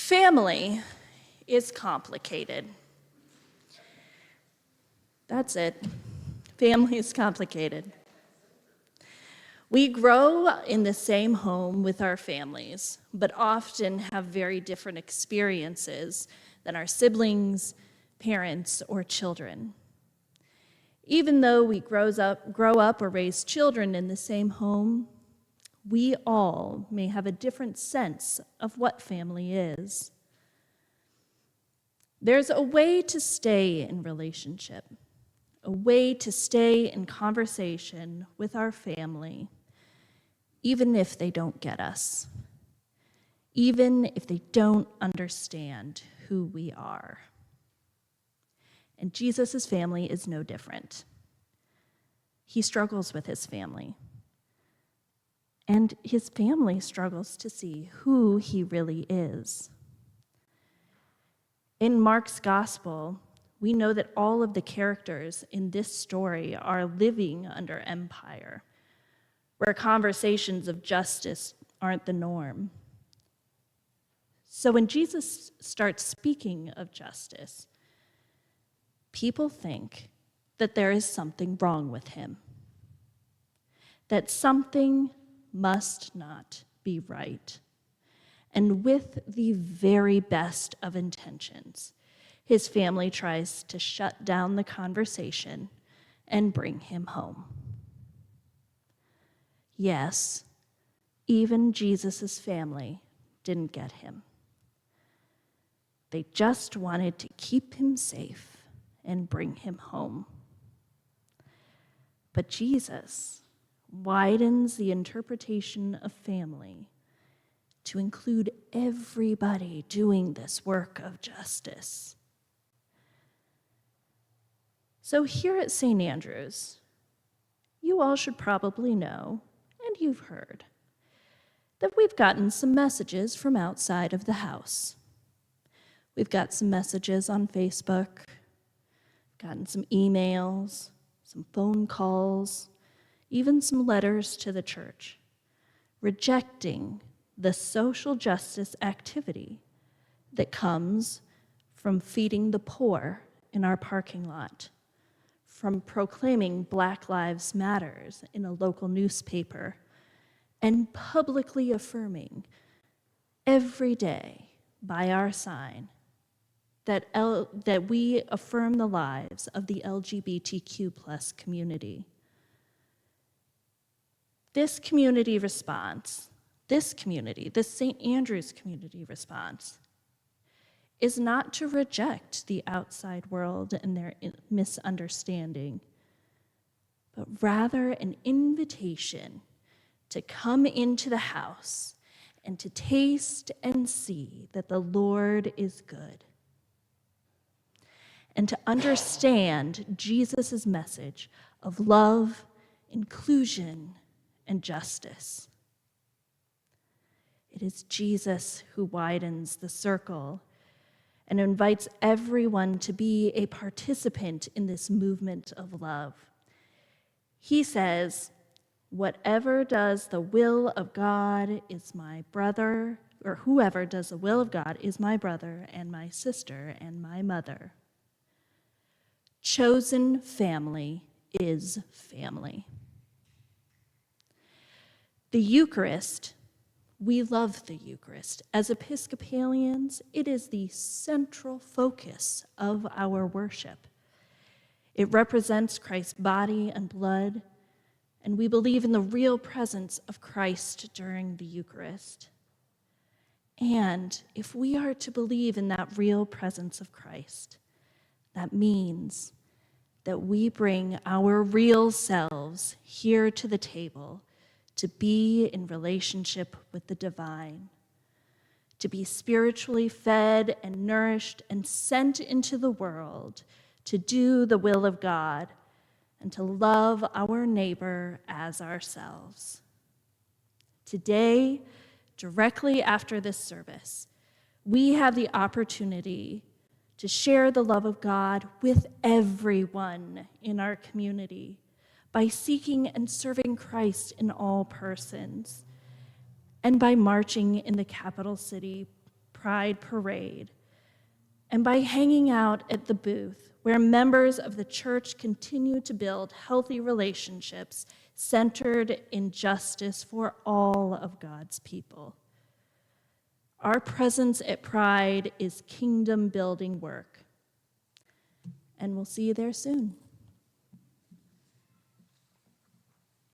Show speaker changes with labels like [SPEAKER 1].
[SPEAKER 1] Family is complicated. That's it. Family is complicated. We grow in the same home with our families, but often have very different experiences than our siblings, parents, or children. Even though we grow up or raise children in the same home, we all may have a different sense of what family is. There's a way to stay in relationship, a way to stay in conversation with our family, even if they don't get us, even if they don't understand who we are. And Jesus' family is no different. He struggles with his family. And his family struggles to see who he really is. In Mark's gospel, we know that all of the characters in this story are living under empire, where conversations of justice aren't the norm. So when Jesus starts speaking of justice, people think that there is something wrong with him, that something must not be right. And with the very best of intentions, his family tries to shut down the conversation and bring him home. Yes, even Jesus' family didn't get him. They just wanted to keep him safe and bring him home. But Jesus widens the interpretation of family to include everybody doing this work of justice. So here at St. Andrew's, you all should probably know, and you've heard, that we've gotten some messages from outside of the house. We've got some messages on Facebook, gotten some emails, some phone calls, even some letters to the church, rejecting the social justice activity that comes from feeding the poor in our parking lot, from proclaiming Black Lives Matters in a local newspaper, and publicly affirming every day by our sign that we affirm the lives of the LGBTQ+ community. This community response, this St. Andrew's community response, is not to reject the outside world and their misunderstanding, but rather an invitation to come into the house and to taste and see that the Lord is good, and to understand Jesus' message of love, inclusion, and justice. It is Jesus who widens the circle and invites everyone to be a participant in this movement of love. He says, "Whatever does the will of God is my brother," or whoever does the will of God is my brother and my sister and my mother. Chosen family is family. The Eucharist, we love the Eucharist. As Episcopalians, it is the central focus of our worship. It represents Christ's body and blood, and we believe in the real presence of Christ during the Eucharist. And if we are to believe in that real presence of Christ, that means that we bring our real selves here to the table to be in relationship with the divine, to be spiritually fed and nourished and sent into the world to do the will of God and to love our neighbor as ourselves. Today, directly after this service, we have the opportunity to share the love of God with everyone in our community by seeking and serving Christ in all persons, and by marching in the capital city Pride Parade, and by hanging out at the booth where members of the church continue to build healthy relationships centered in justice for all of God's people. Our presence at Pride is kingdom-building work, and we'll see you there soon.